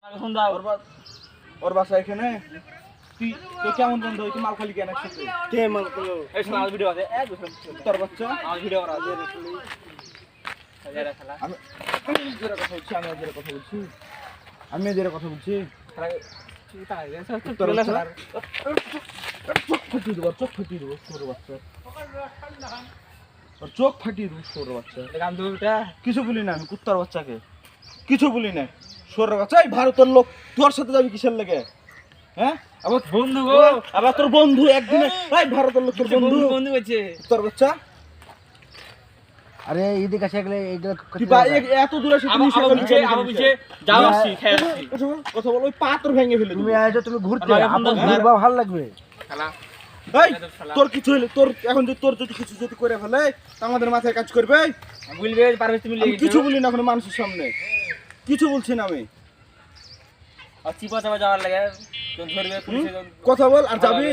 এখন যাও ওর বাসা এখানে তুই তো কেমন বন্ধু তুই মাল খালি কেন একসাথে কে মাল করলো? এই শোনা ভিডিও আছে এক বছর তোর বাচ্চা আমার ভিডিও করা আছে হাজার খেলা আমি এদের কথা বলছি আমি এদের কথা বলছি কি তাই তোর চলে বাচ্চা? স্যার চোখ ফাটিয়ে দেবো তোর বাচ্চা ওর চোখ ফাটিয়ে দেবো তোর বাচ্চা গান দুটা কিছু বলি না আমি কুত্তার বাচ্চাকে কিছু বলি না সোর বাচ্চা এই ভারতের লোক তোর সাথে যাবি কিসের লেগে হ্যাঁ আবার বন্ধু গো আবার তোর বন্ধু একদিনে এই ভারতের লোক তোর বন্ধু বন্ধু হচ্ছে তোর বাচ্চা আরে এদিকে আসে গেলে এইগুলো তুই এত দূরে এসে তুমি আমার পিছে যাও আসছি খেয়ে আসছি কথা বল ওই পা তোর ভেঙে ফেলে তুমি আইছো তুমি ঘুরতে আমার এখন তো আপনার ঘুরবা ভালো লাগবে। খেলা এই তোর কিছু হইলে তোর এখন যদি তোর যদি কিছু যদি করে ফেলে তা আমাদের মাথায় কাজ করবে বলবে পারবে তুমি আমি লেগে কিছু বলি না কোনো মানুষের সামনে কিছু বলছি না আমি আর চিপা চাপা যাওয়ার লাগে ধরবে পুলিশে কথা বল আর যাবি